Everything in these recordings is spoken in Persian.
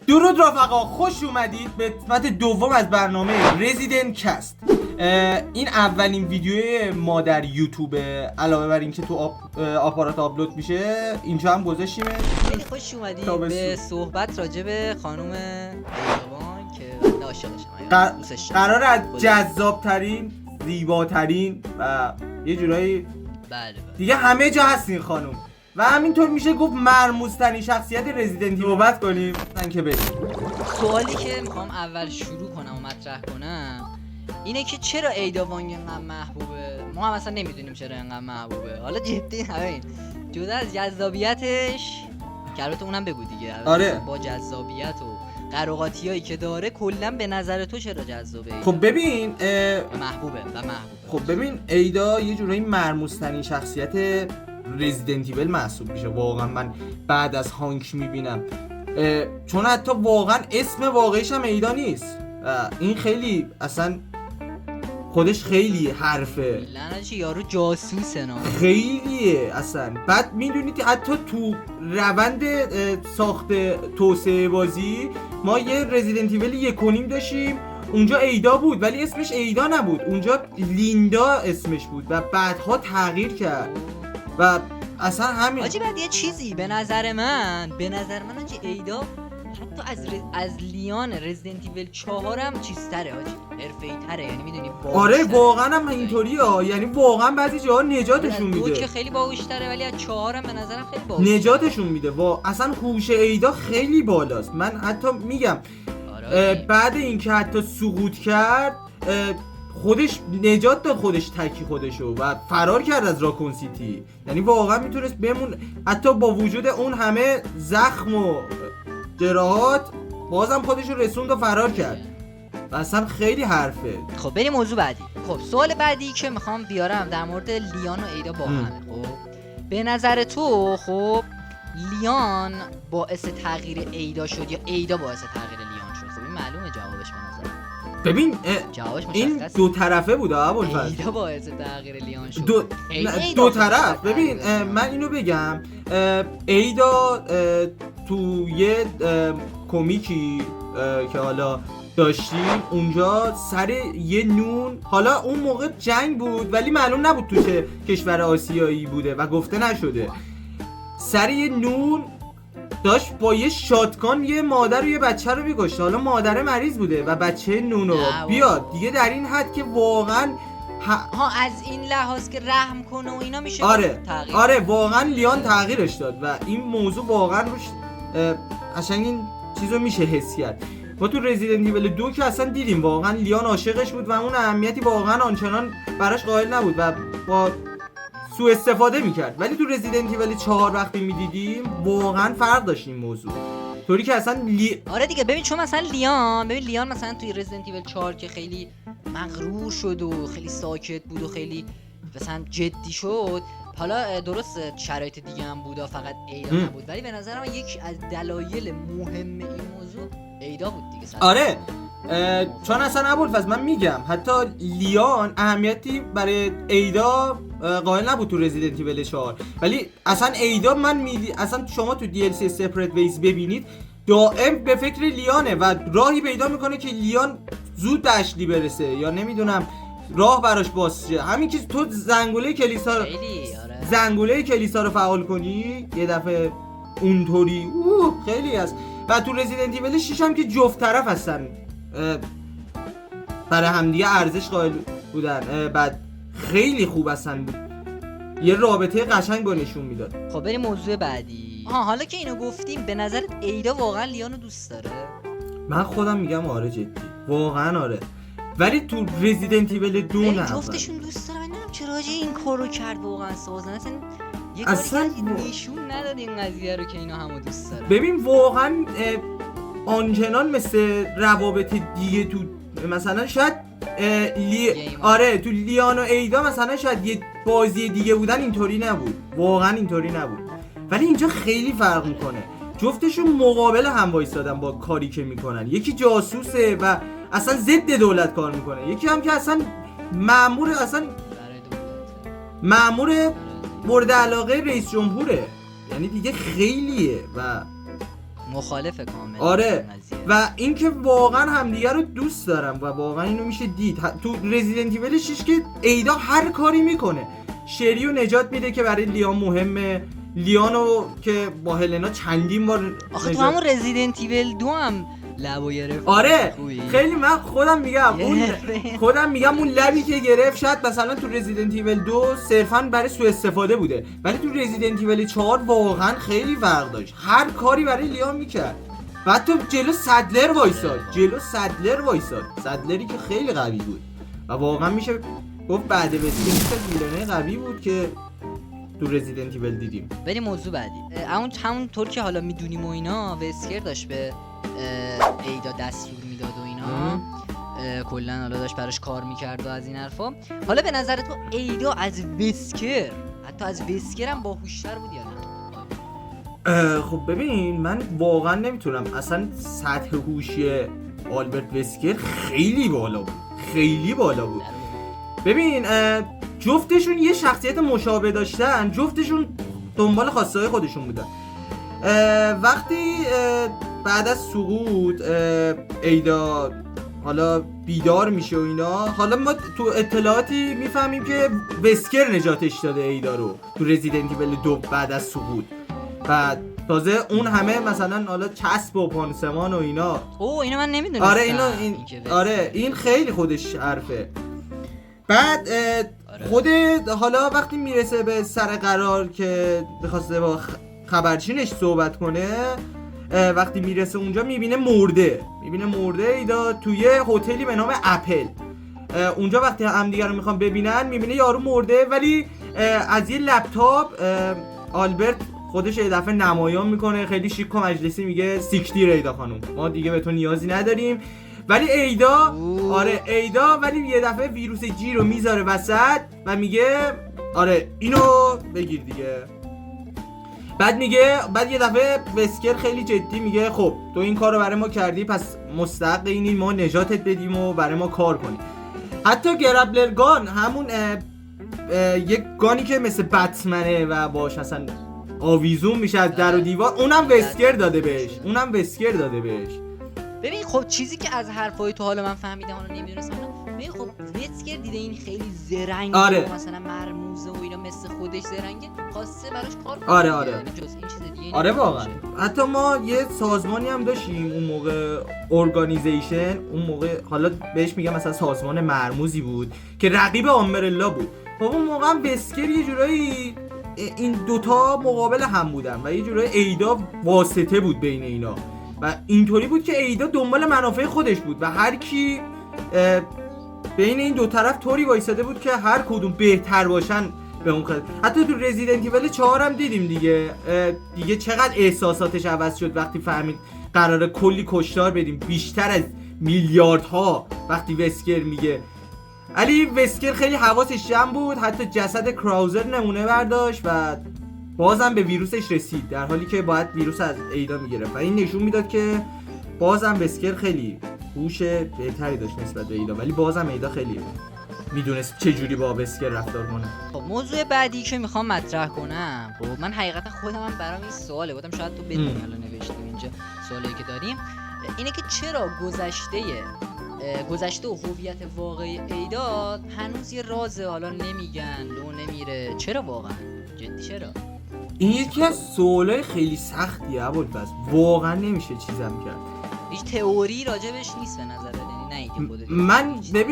درود رفقا، خوش اومدید به قسمت دوم از برنامه رزیدنت کست. این اولین ویدیوی ما در یوتیوب، علاوه بر اینکه تو آپارات آپلود میشه اینجا هم گذاشتیم. خیلی خوش اومدید به صحبت راجع به خانم ایوان که بنده عاشقشم. قرار از جذابترین، زیباترین و یه جورایی دیگه همه جا هستین خانم و همینطور میشه گفت مرموزترین شخصیت رزیدنت صحبت کنیم. که بریم سوالی که میخوام اول شروع کنم و مطرح کنم اینه که چرا ایدا وانگ اینقدر محبوبه؟ ما هم اصلا نمیدونیم چرا اینقدر محبوبه. حالا جدی همین جدا از جذابیتش که البته اونم بگو دیگه. آره. با جذابیت و قراقاتیایی که داره کلا به نظر تو چرا جذابه؟ خب ببین محبوبه. خب ببین ایدا یه جورایی مرموزترین شخصیت رزیدنت ایول محسوب میشه. واقعا من بعد از هانک میبینم، چون حتی واقعا اسم واقعیش هم ایدا نیست. این خیلی اصلا خودش خیلی حرفه، لعنتش یارو جاسوسه نه خیلیه اصلا. بعد میدونید حتی تو روند ساخت توسعه بازی ما یه رزیدنت ایول 1.5 داشتیم، اونجا ایدا بود ولی اسمش ایدا نبود، اونجا لیندا اسمش بود و بعدها تغییر کرد و اصلا همین. آجی بعد یه چیزی به نظر من آجی ایدا حتی از لیان رزیدنت ایول 4 هم چیزتره آجی، حرفه‌ای تره، یعنی میدونی. آره واقعا هم اینطوریه، یعنی واقعا بعضی جاها نجاتشون میده. که خیلی باهوش‌تره ولی از 4 هم به نظرم خیلی باهوشه، نجاتشون میده. اصلا هوش ایدا خیلی بالاست. من حتی میگم بعد اینکه حتی سقوط کرد خودش نجات داد، خودش تکی خودشو و فرار کرد از راکون سیتی. یعنی واقعا میتونست بمون حتی با وجود اون همه زخم و جراحات، بازم خودشو رسوند و فرار کرد و اصلا خیلی حرفه. خب بریم موضوع بعدی. خب سوال بعدی که میخوام بیارم در مورد لیان و ایدا با همه. خب به نظر تو خب لیان باعث تغییر ایدا شد یا ایدا باعث تغییر لیان شد؟ خب این معلومه جوابش به نظر. ببین این دو طرفه بود ابوالفضل. ایدا باعث تغییر لیان شد. دو طرف. ببین من اینو بگم، ایدا تو یه کمیکی که حالا داشتیم اونجا سر یه نون، حالا اون موقع جنگ بود ولی معلوم نبود تو چه کشور آسیایی بوده و گفته نشده، سر یه نون داشت با یه شاتگان یه مادر و یه بچه رو می‌کشت. حالا مادر مریض بوده و بچه نونو بیاد دیگه، در این حد که واقعا از این لحاظ که رحم کنه و اینا میشه. آره واقعا لیان تغییرش داد و این موضوع واقعا روش قشنگ این چیزو میشه حس کرد. ما تو رزیدنت ایول 2 که اصلا دیدیم واقعا لیان عاشقش بود و اون اهمیتی واقعا آنچنان براش قائل نبود و با سوء استفاده میکرد، ولی تو رزیدنت ایول 4 وقتی میدیدیم واقعا فرق داشت این موضوع، طوری که اصلا آره دیگه. ببین چون مثلا لیان مثلا توی رزیدنت ایول 4 که خیلی مغرور شد و خیلی ساکت بود و خیلی مثلا جدی شد، حالا درست شرایط دیگه هم بود فقط ایدا نبود، ولی به نظرم یکی از دلایل مهم این موضوع ایدا بود دیگه. آره چون اصلا ابوالفضل من میگم حتی لیان اهمیتی برای ایدا قائل نبود تو رزیدنت ایول 4، ولی اصلا ایدا اصلا شما تو DLC سپریت ویز ببینید دائم به فکر لیانه و راهی پیدا میکنه که لیان زود به اشلی برسه یا نمیدونم راه براش باز شه. همین که تو زنگوله کلیسا رو فعال کنی یه دفعه اونطوری خیلی هست. و تو رزیدنت ایول 6 هم که جفت طرف هستن برای همدیگه ارزش قائل بودن، بعد خیلی خوب هستن، یه رابطه قشنگ نشون میداد. خب بریم موضوع بعدی. حالا که اینو گفتیم به نظرت ایدا واقعا لیانو دوست داره؟ من خودم میگم آره، جدی واقعا آره، ولی تو رزیدنت ایول 2 نه جفتشون دوست دارن. نمیدونم چرا این کارو کرد واقعا سازن، اصلا نشون نداد این قضیه رو که اینا همو دوست دارن. ببین واقعا آنچنان مثل روابط دیگه تو مثلا شاید آره تو لیان و ایدا مثلا شاید یه بازی دیگه بودن اینطوری نبود، واقعا اینطوری نبود، ولی اینجا خیلی فرق میکنه. جفتشون مقابل هم وایسادن با کاری که میکنن، یکی جاسوسه و اصلا ضد دولت کار میکنه، یکی هم که اصلا مأمور مورد علاقه رئیس جمهوره، یعنی دیگه خیلیه و مخالفه کاملا. آره و اینکه واقعا همدیگه رو دوست دارم و واقعا اینو میشه دید. تو رزیدنت ایول 6 که ایدا هر کاری میکنه، شریو نجات میده که برای لیان مهمه، لیانو که با هلنا چندین بار آخه تو همون رزیدنت ایول 2 هم لبو گرفت. آره خیلی من خودم میگم اون لبی که گرفت شاید مثلا تو رزیدنت ایول 2 صرفا برای سوء استفاده بوده، ولی تو رزیدنت ایول 4 واقعا خیلی فرق داشت، هر کاری برای لیان میکرد. بعد تو جلو سدلر وایساد، سدلری که خیلی قوی بود و واقعا میشه گفت بعد وسکر ویلنه قوی بود که تو رزیدنت ایول دیدیم. بریم موضوع بعدی. همون طور که حالا میدونیم و اینا، وسکر داشت به ایدا دستور میداد و اینا، کلا حالا داشت براش کار میکرد و از این حرفا. حالا به نظر تو ایدا از وسکر، حتی از وسکر هم باهوشتر بود یا نه؟ خب ببین من واقعا نمیتونم، اصلا سطح هوشی آلبرت وسکر خیلی بالا بود. ببین جفتشون یه شخصیت مشابه داشتن، جفتشون دنبال خواسته‌های خودشون بودن. وقتی بعد از سقوط ایدا حالا بیدار میشه و اینا، حالا ما تو اطلاعاتی میفهمیم که وسکر نجاتش داده ایدا رو تو رزیدنت ایول 2 بعد از سقوط. بعد تازه اون همه مثلا حالا چسب و پانسمان و اینا. اینو من نمیدونستم. آره این خیلی خودش حرفه. بعد خود حالا وقتی میرسه به سر قرار که بخواسته با خبرچینش صحبت کنه، وقتی میرسه اونجا میبینه مرده ایدا توی هتلی به نام اپل. اونجا وقتی همدیگه رو میخوان ببینن میبینه یارو مرده، ولی از یه لپتاپ آلبرت خودش یه دفعه نمایان میکنه، خیلی شیک و مجلسی، میگه سیکتیر ایدا خانم، ما دیگه به تو نیازی نداریم. ولی ایدا ولی یه دفعه ویروس جی رو میذاره وسط و میگه آره اینو بگیر دیگه. بعد یه دفعه وسکر خیلی جدی میگه خب تو این کار رو برای ما کردی، پس مستحق اینی ما نجاتت بدیم و برای ما کار کنی. حتی گرابلرگان، همون یک گانی که مثل بتمنه و باش اصلا آویزون میشه از در و دیوار، اونم وسکر داده بهش. ببین خب چیزی که از حرفای تو حالا من فهمیدم، حالا نمیدونستم، ببین خب وسکر دیده این خیلی زرنگه و مثلا مرموزه و اینا مثل خودش زرنگه، خواسته براش کار کنه. آره یعنی جز این چیز دیگه آره واقعا. حتی ما یه سازمانی هم داشتیم اون موقع، ارگانیزیشن، اون موقع حالا بهش میگم مثلا سازمان مرموزی بود که رقیب آمبرلا بود. خب اون موقع هم وسکر یه جورایی این دوتا مقابل هم بودن و یه جورایی ایدا واسطه بود بین اینا و اینطوری بود که ایدا دنبال منافع خودش بود و هر کی بین این دو طرف طوری وایساده بود که هر کدوم بهتر باشن به اون خاطر. حتی تو رزیدنت ایول 4 هم دیدیم دیگه چقدر احساساتش عوض شد وقتی فهمید قراره کلی کشتار بدیم، بیشتر از میلیاردها، وقتی وسکر میگه. علی وسکر خیلی حواسش جمع بود، حتی جسد کراوزر نمونه برداشت و بازم به ویروسش رسید، در حالی که باید ویروس از ایدا میگرفت و این نشون میداد که بازم وسکر خیلی هوش بهتری داشت نسبت به ایدا، ولی بازم ایدا خیلی میدونست چه جوری با وسکر رفتار کنه. خب موضوع بعدی که میخوام مطرح کنم، خب من حقیقتا خودم هم برام این سواله، گفتم شاید تو بدونی، الان نوشتیم اینجا سوالی که داریم اینه که چرا گذشته و هویت واقعی ایدا هنوز یه رازه، حالا نمیگن، لو نمیره، چرا واقعا؟ جدی چرا؟ این یکی از سوالای خیلی سختیه ابوالفضل، واقعا نمیشه چیزم کرد. هیچ تئوری راجبش نیست به نظر، یعنی نه اینکه خودت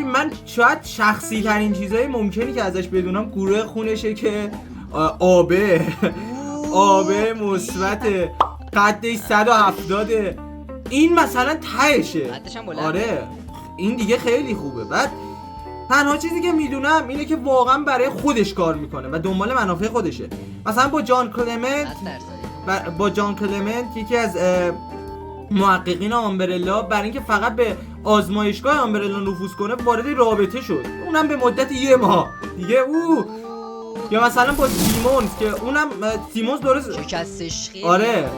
من شاید شخصی ترین چیزای ممکنی که ازش بدونم گروه خونشه که آبه مثبت، قدش 170، این مثلا تهشه. آره این دیگه خیلی خوبه. بعد تنها چیزی که میدونم اینه که واقعا برای خودش کار میکنه و دنبال منافع خودشه. مثلا با جان کلمنت یکی از محققین آمبرلا، برای اینکه فقط به آزمایشگاه آمبرلا نفوذ کنه وارد رابطه شد، اونم به مدت 1 ماه دیگه. یا مثلا با سیمونز که اونم سیمونز درست شکستش خیلی. آره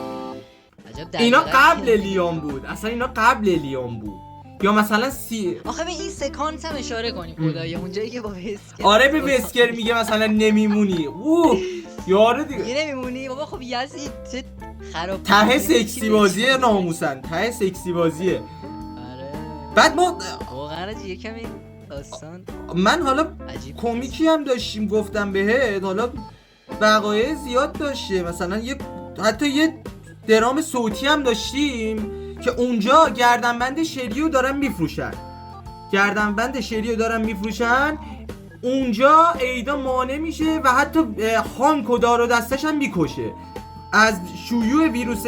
اینا قبل لیام بود، اصلا اینا قبل لیام بود. یا مثلا آخه به این سکانس هم اشاره کنیم خدایا، اونجایی که با وسکر آره به وسکر میگه مثلا نمیمونی، یاره دیگه دیگه نمیمونی بابا. خب یزید چه خراب ته سکسی بازیه ناموسن، ته سکسی بازیه. آره بعد ما واقعا یه کمی داستان من حالا عجیب کمیکی هم داشتیم گفتم بهت، حالا وقایع زیاد داشته، مثلا حتی یه درام صوتی هم داشتیم که اونجا گردنبند شریو دارن میفروشن، گردنبند شریو دارن میفروشن، اونجا ایدا مانع میشه و حتی هانک و دار و دستش هم میکشه، از شیوع ویروس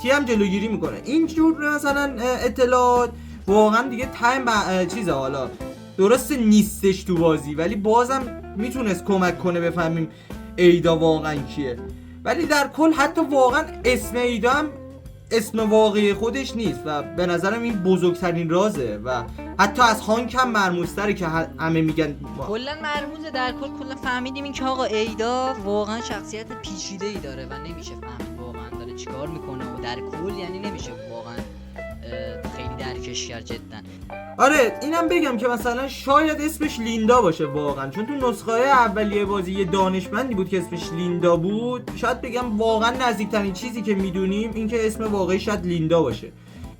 تی هم جلوگیری میکنه. اینجور مثلا اطلاعات واقعا دیگه تایم چیزه، حالا درست نیستش تو بازی ولی بازم میتونست کمک کنه بفهمیم ایدا واقعا کیه. ولی در کل حتی واقعا اسم ایدا هم اسم واقعی خودش نیست و به نظرم این بزرگترین رازه و حتی از هانک هم مرموزتره که همه میگن کلا مرموزه. در کل کلا فهمیدیم این که آقا ایدا واقعا شخصیت پیچیده ای داره و نمیشه فهمید واقعا داره چیکار میکنه و در کل یعنی نمیشه واقعا خیلی درکش کرد جدا. آره اینم بگم که مثلا شاید اسمش لیندا باشه واقعا، چون تو نسخه اولیه بازی یه دانشمندی بود که اسمش لیندا بود. شاید بگم واقعا نزدیکترین چیزی که میدونیم این که اسم واقعی شاید لیندا باشه،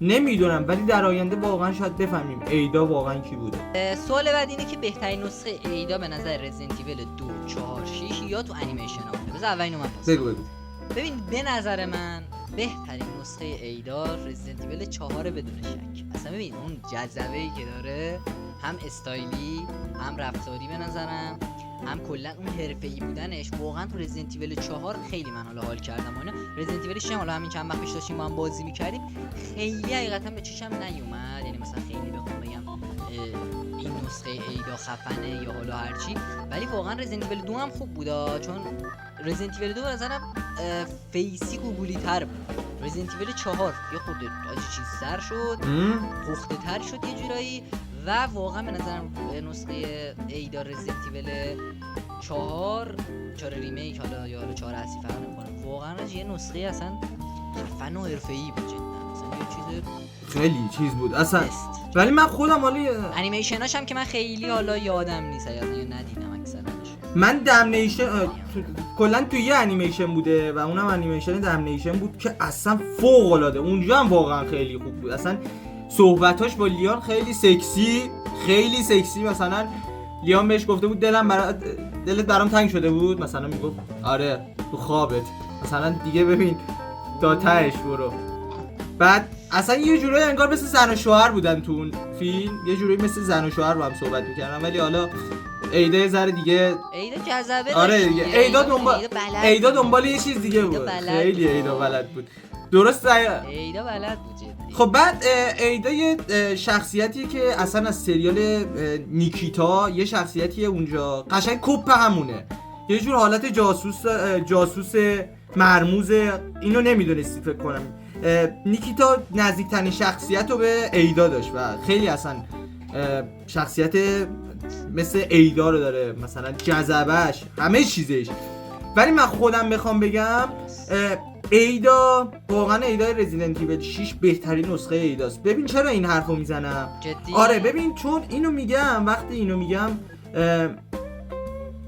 نمیدونم ولی در آینده واقعا شاید بفهمیم ایدا واقعا کی بوده. سوال بعد اینه که بهترین نسخه ایدا به نظر رزیدنت ایول 2 4 6 یا تو انیمیشن ها بوده؟ بذار اول اینو من پاس بگو. ببین به نظر من بهترین نسخه ایدا رزیدنت ایول 4 بدون شک. اصلا ببین اون جذبه‌ای که داره، هم استایلی هم رفتاری به نظرم، هم کلا اون حرفه‌ای بودنش واقعا تو رزیدنت ایول 4 خیلی من حال کردم. اینا رزیدنت ایول 6 حالا همین چند وقت پیش داشتیم با هم بازی می‌کردیم، خیلی حقیقتا به چشم نیومد، یعنی مثلا خیلی بخوام بگم این نسخه ایدا خفنه یا حالا هرچی، ولی واقعا رزیدنت ایول 2 هم خوب بودا، چون رزیدنت ایول 2 به نظرم فیسی قبولی تر بود. رزیدنت ایول 4 یه خورده چیز سر شد، پخته تر شد یه جورایی و واقعا به نظرم نسخه ایدا رزیدنت ایول 4 ریمیک حالا یا حالا 4 اصلی فرق نمی‌کنه، واقعا یه نسخه اصلا خفن و حرفه‌ای بود جدا، مثلا یه چیز خیلی چیز بود اصلا بست. ولی من خودم حالا انیمیشناش هم که من خیلی حالا یادم نیست یا ندیدم اکثرا. من دمنیشن کلا توی یه انیمیشن بوده و اونم انیمیشن دمنیشن بود که اصلا فوق العاده، اونجا هم واقعا خیلی خوب بود. اصلا صحبتاش با لیان خیلی سکسی، مثلا لیان بهش گفته بود دلت برام تنگ شده بود، مثلا میگفت آره تو خوابت، مثلا دیگه ببین تا تهش برو. بعد اصلا یه جورایی انگار مثل زن و شوهر بودن تو اون فیلم، یه جورایی مثل زن و شوهر با هم صحبت می‌کردن. ولی حالا ایدا یه ذره دیگه ایدا جذابه. آره دیگه ایدا دنبال یه چیز دیگه بود، خیلی ایدا بلد بود. درست ایدا بلد بود جدی. خب بعد ایدا یه شخصیتیه که اصلا از سریال نیکیتا، یه شخصیتیه اونجا قشنگ کپ همونه، یه جور حالت جاسوس مرموز. اینو نمیدونستی فکر کنم نیکیتا نزدیکترین شخصیت رو به ایدا داشت و خیلی اصلا شخصیت مثل ایدا رو داره، مثلا جذبهش همه چیزش. ولی من خودم بخوام بگم ایدا واقعا ایدای رزیدنت ایول 6 بهترین نسخه ایداست. ببین چرا این حرفو میزنم جدی؟ آره ببین چون اینو میگم، وقتی اینو میگم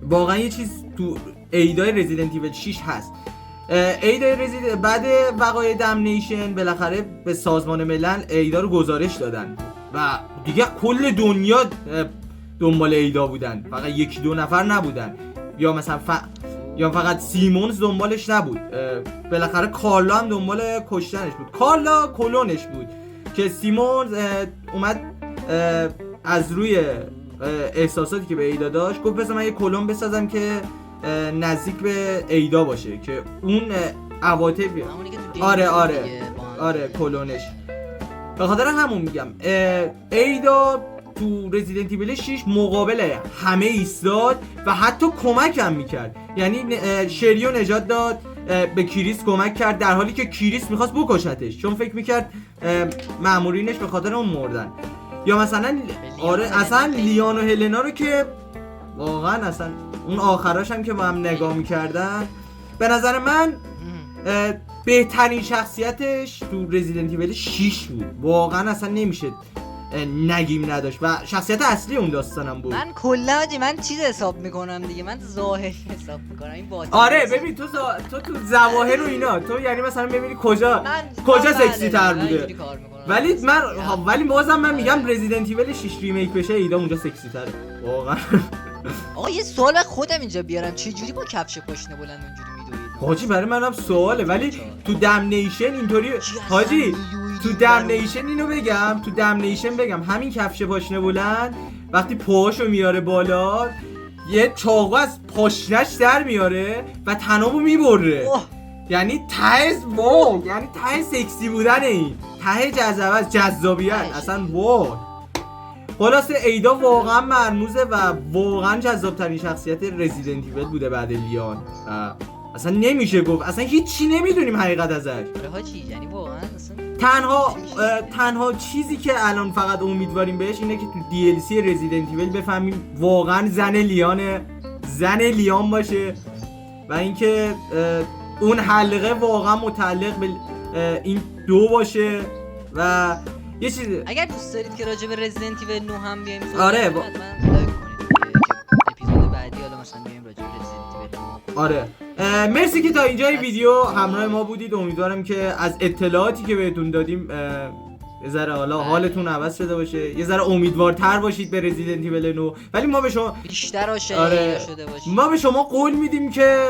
واقعا یه چیز تو ایدای رزیدنت ایول 6 هست. ایدای رزیدنت بعد وقایع دمنیشن بالاخره به سازمان ملل ایدا رو گزارش دادن و دیگه کل دنیا دنبال ایدا بودن، فقط یکی دو نفر نبودن، یا مثلا یا فقط سیمونز دنبالش نبود، بالاخره کارلا هم دنبال کشتنش بود. کارلا کلونش بود که سیمونز اومد از روی احساساتی که به ایدا داشت گفت بذار من یه کلون بسازم که نزدیک به ایدا باشه که اون عواطف آره کلونش. به خاطر همون میگم ایدا تو رزیدنت ایول 6 مقابل همه ایستاد و حتی کمک هم میکرد، یعنی شریو نجات داد، به کریس کمک کرد در حالی که کریس میخواست بکشتش چون فکر میکرد مامورینش به خاطر اون مردن. یا مثلا آره اصلا لیان و هلنا رو که واقعا اصلا اون آخراش هم که با هم نگاه میکردن، به نظر من بهترین شخصیتش تو رزیدنت ایول 6 بود. واقعا اصلا نمیشه نگیم نداشت و شخصیت اصلی اون داستانم بود. من کلا حاجی من چیز حساب میکنم دیگه، من ظاهری حساب میکنم این باطن. آره ببین تو تو ظواهر و اینا تو یعنی مثلا ببینی کجا سکسی تر بوده، ولی بازم من میگم رزیدنت ایول 6 ریمیک بشه ایدا اونجا سکسی تره واقعا. آقا یه سوال خودم اینجا بیارم، چه جوری با کفش پاشنه بلند اونجوری میدوید؟ حاجی برای منم سواله، ولی تو دمنیشن اینطوری حاجی تو دمنیشن اینو بگم، تو دمنیشن بگم همین کفش پاشنه بلند وقتی پاهاشو میاره بالا یه چاقو از پاشنش در میاره و تنابو میبره. یعنی ته واو، یعنی ته سکسی بودن این، ته جذابیت اصلا واو. خلاصه ایدا واقعا مرموزه و واقعا جذابترین شخصیت رزیدنت ایول بوده بعد لیان. اصلا نمیشه گفت، اصلا هیچی نمیدونیم حقیقت ازش. آره حاجی یعنی واقعا اصلا تنها چیزی که الان فقط امیدواریم بهش اینه که تو DLC رزیدنت ایول بفهمیم واقعا زن لیان باشه و اینکه اون حلقه واقعا متعلق به این دو باشه. و یه چیز اگر دوست دارید که راجع به رزیدنت ایول 9 هم بیایم آره حتما لایک کنید که اپیزود بعدی حالا مثلا بیایم راجع به رزیدنت ایول 9. آره مرسی که تا اینجای ویدیو همراه ما بودید. امیدوارم که از اطلاعاتی که بهتون دادیم یه ذره حالا حالتون عوض شده باشه، یه ذره امیدوارتر باشید به رزیدنت ایول 9. ولی ما به شما بیشتر آشنا شده باشید. ما به شما قول میدیم که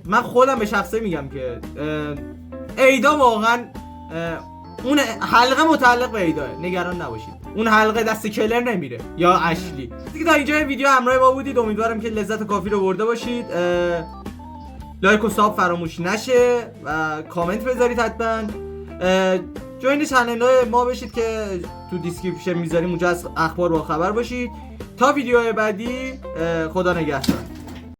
من خودم به شخصه میگم که ایدا واقعا اون حلقه متعلق به ایداه، نگران نباشید، اون حلقه دست کلر نمیره یا اشلی. دیگه تا اینجای ویدیو همراه ما بودید، امیدوارم که لذت کافی رو برده باشید. لایک و ساب فراموش نشه و کامنت بذارید حتما. جوین چنل ما بشید که تو دیسکریپشن میذاریم، اونجا از اخبار با خبر باشید. تا ویدیو بعدی خدا نگهدار.